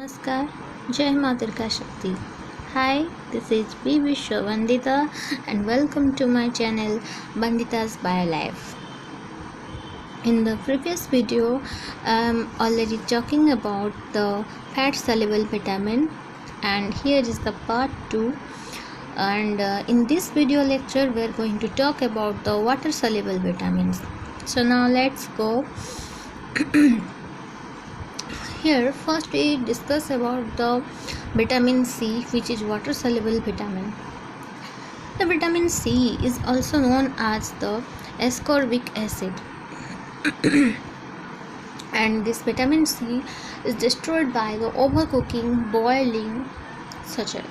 Namaskar, Jai Matarka Shakti. Hi, this is B. Vishwa Vandita and welcome to my channel Bandita's BioLife. In the previous video, I'm already talking about the fat soluble vitamin, and here is the part 2. And in this video lecture, we're going to talk about the water soluble vitamins. So now let's go. Here first we discuss about the vitamin C, which is water soluble vitamin. The vitamin C is also known as the ascorbic acid and this vitamin C is destroyed by the overcooking, boiling, such as.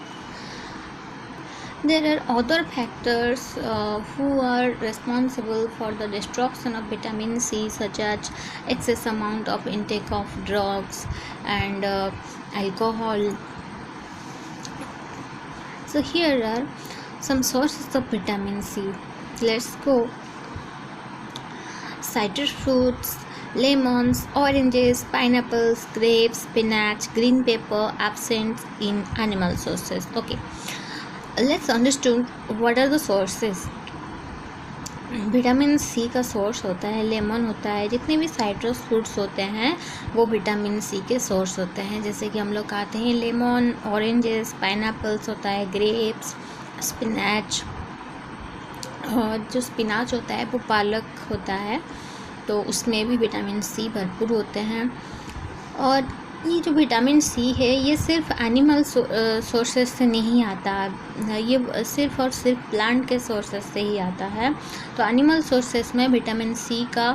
There are other factors who are responsible for the destruction of vitamin C, such as excess amount of intake of drugs and alcohol. So here are some sources of vitamin C. Let's go. Citrus fruits, lemons, oranges, pineapples, grapes, spinach, green pepper absent in animal sources. Okay. Let's understand what are the sources. Vitamin C का source होता है lemon होता है, जितने भी citrus fruits होते हैं वो विटामिन सी के सोर्स होते हैं. जैसे कि हम लोग खाते हैं लेमन, ऑरेंजेस, पाइनएप्पल्स होता है, ग्रेप्स, स्पिनच. और जो स्पिनाच होता है वो पालक होता है, तो उसमें भी विटामिन सी भरपूर होते हैं. और ये जो विटामिन सी है ये सिर्फ एनिमल सोर्सेस से नहीं आता, ये सिर्फ और सिर्फ प्लांट के सोर्सेस से ही आता है. तो एनिमल सोर्सेस में विटामिन सी का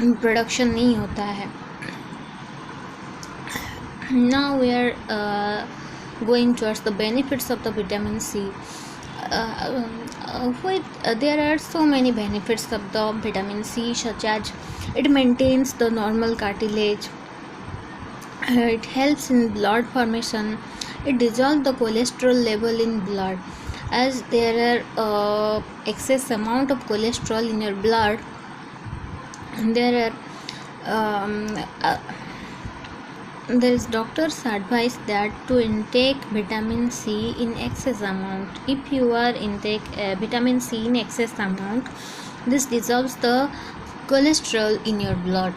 प्रोडक्शन नहीं होता है. Now we are going towards the benefits of the vitamin C. There are so many benefits of the vitamin C, such as it maintains the normal cartilage, it helps in blood formation, it dissolves the cholesterol level in blood. As there are excess amount of cholesterol in your blood, there are there is doctors advice that to intake vitamin C in excess amount. If you are intake vitamin C in excess amount, this dissolves the cholesterol in your blood.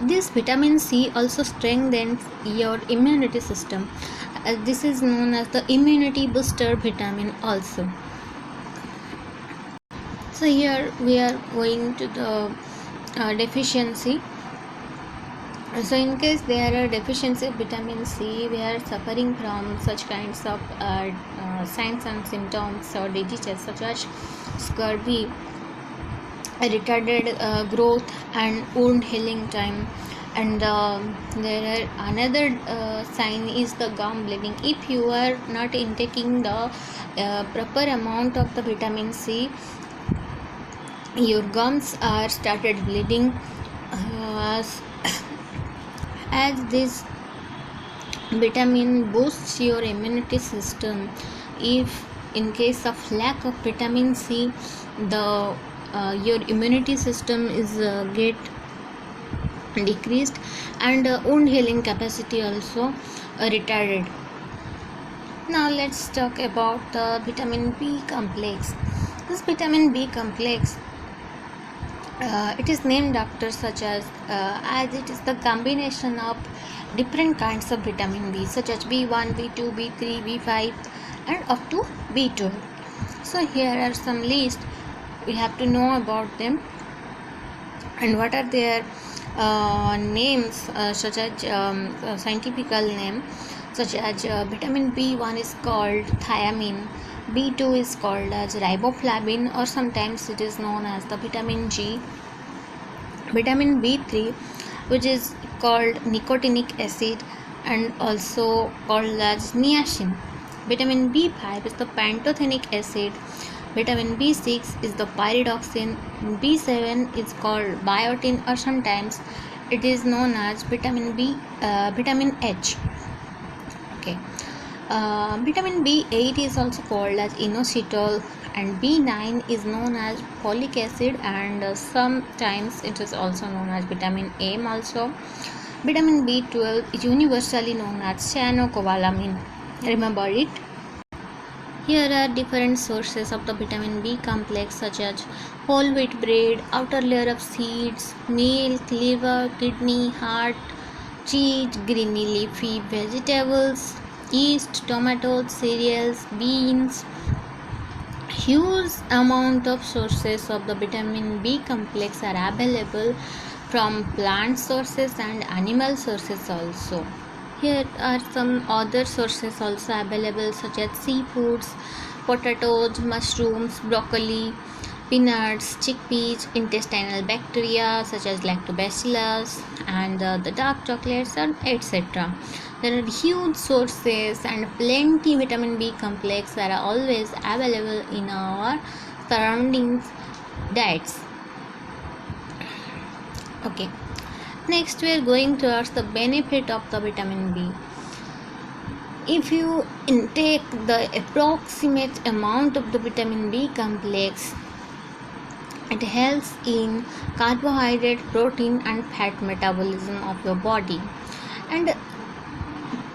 This vitamin C also strengthens your immunity system. This is known as the immunity booster vitamin also. So here we are going to the deficiency. So in case there are deficiency of vitamin C, we are suffering from such kinds of signs and symptoms or diseases such as scurvy, retarded growth and wound healing time. And there are another sign is the gum bleeding. If you are not intaking the proper amount of the vitamin C, your gums are started bleeding. As this vitamin boosts your immunity system. If in case of lack of vitamin C, the your immunity system is get decreased, and wound healing capacity also retarded. Now let's talk about the vitamin B complex. This vitamin B complex, it is named after such as it is the combination of different kinds of vitamin B, such as B1, B2, B3, B5 and up to B12. So here are some lists, we have to know about them and what are their names, such as scientific name, such as vitamin B1 is called thiamine, B2 is called as riboflavin, or sometimes it is known as the vitamin G. Vitamin B3, which is called nicotinic acid and also called as niacin. Vitamin B5 is the pantothenic acid. Vitamin B6 is the pyridoxine. B7 is called biotin, or sometimes it is known as vitamin H. Okay. Vitamin B8 is also called as inositol, and B9 is known as folic acid, and sometimes it is also known as vitamin M also. Vitamin B12 is universally known as cyanocobalamin. Remember it? Here are different sources of the vitamin B complex such as whole wheat bread, outer layer of seeds, milk, liver, kidney, heart, cheese, greeny leafy vegetables, yeast, tomatoes, cereals, beans. Huge amount of sources of the vitamin B complex are available from plant sources and animal sources also. Here are some other sources also available such as seafoods, potatoes, mushrooms, broccoli, peanuts, chickpeas, intestinal bacteria such as lactobacillus, and the dark chocolates, and etc. There are huge sources and plenty vitamin B complex that are always available in our surroundings diets. Okay. Next, we are going towards the benefit of the vitamin B. If you intake the approximate amount of the vitamin B complex, it helps in carbohydrate, protein, and fat metabolism of your body. And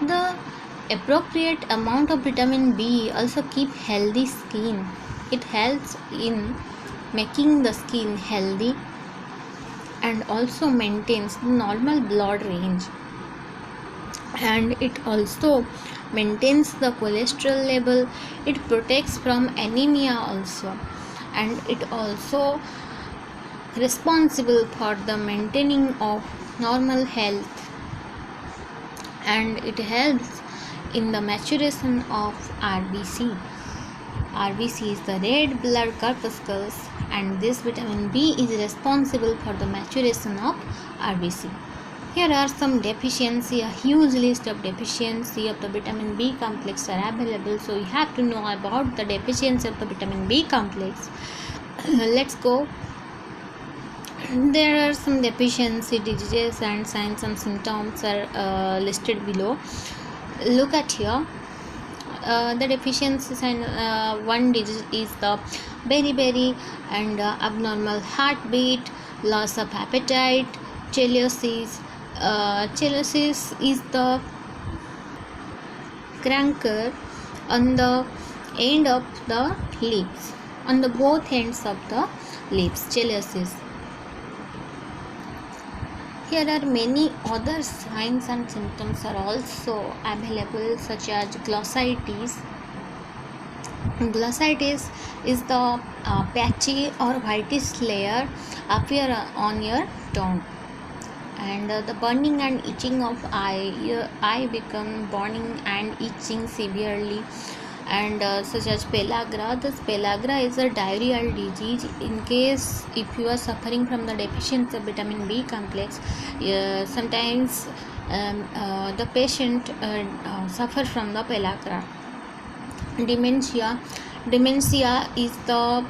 the appropriate amount of vitamin B also keep healthy skin. It helps in making the skin healthy and also maintains the normal blood range, and it also maintains the cholesterol level. It protects from anemia also, and it also responsible for the maintaining of normal health, and it helps in the maturation of RBC. RBC is the red blood corpuscles, and this vitamin B is responsible for the maturation of RBC. Here are some deficiency, a huge list of deficiency of the vitamin B complex are available. So you have to know about the deficiency of the vitamin B complex. Let's go. There are some deficiency diseases and signs and symptoms are listed below. Look at here. The deficiencies, and one disease is the beriberi and abnormal heartbeat, loss of appetite, chelosis. Chelosis is the crancre on the end of the lips, on the both ends of the lips. Chelosis. Here are many other signs and symptoms are also available such as glossitis. Glossitis is the patchy or whitish layer appear on your tongue, and the burning and itching of eye become burning and itching severely, and such as pellagra. This pellagra is a diarrheal disease. In case if you are suffering from the deficiency of vitamin B complex, sometimes the patient suffer from the pellagra. Dementia is the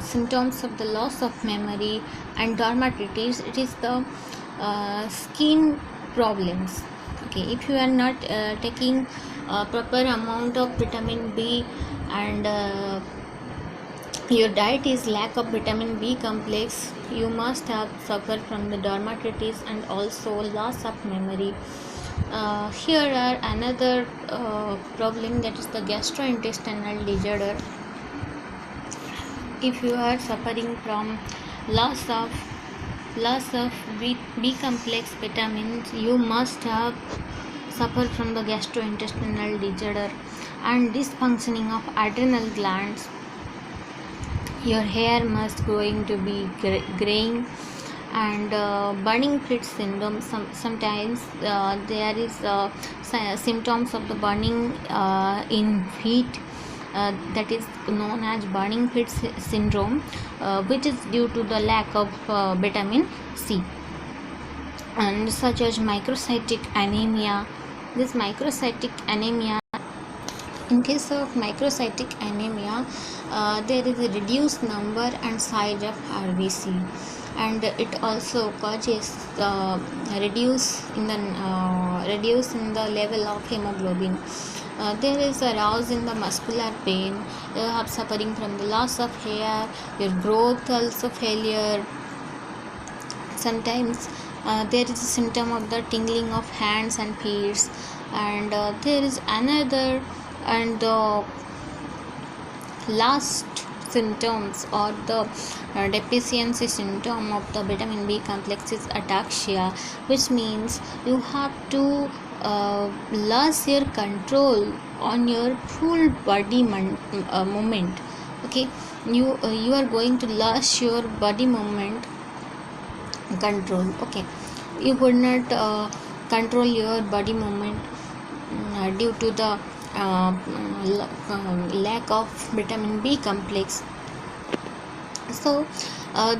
symptoms of the loss of memory, and dermatitis, it is the skin problems. Okay, if you are not taking proper amount of vitamin B, and your diet is lack of vitamin B complex, you must have suffered from the dermatitis and also loss of memory. Here are another problem, that is the gastrointestinal disorder. If you are suffering from loss of B complex vitamins, you must have suffered from the gastrointestinal disorder and dysfunctioning of adrenal glands. Your hair must going to be graying, and burning feet syndrome. Sometimes there is symptoms of the burning in feet, that is known as burning feet syndrome, which is due to the lack of vitamin C, and such as microcytic anemia. This microcytic anemia, in case of microcytic anemia, there is a reduced number and size of RBC, and it also causes reduce in the level of hemoglobin. There is a rouse in the muscular pain. You have suffering from the loss of hair, your growth also failure. Sometimes there is a symptom of the tingling of hands and feet, and there is another and the last symptoms or the deficiency symptom of the vitamin B complex is ataxia, which means you have to lose your control on your full body movement. Okay, you are going to lose your body movement control. Okay, you could not control your body movement due to the lack of vitamin B complex. So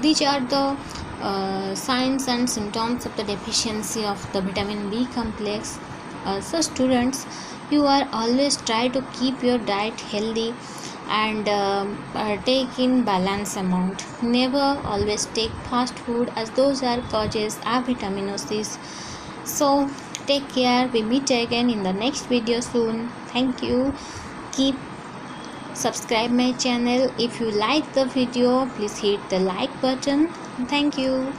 these are the signs and symptoms of the deficiency of the vitamin B complex. So students, you are always try to keep your diet healthy and take in balance amount. Never always take fast food, as those are causes of vitaminosis. So take care. We meet again in the next video soon. Thank you. Keep subscribe my channel. If you like the video, please hit the like button. Thank you.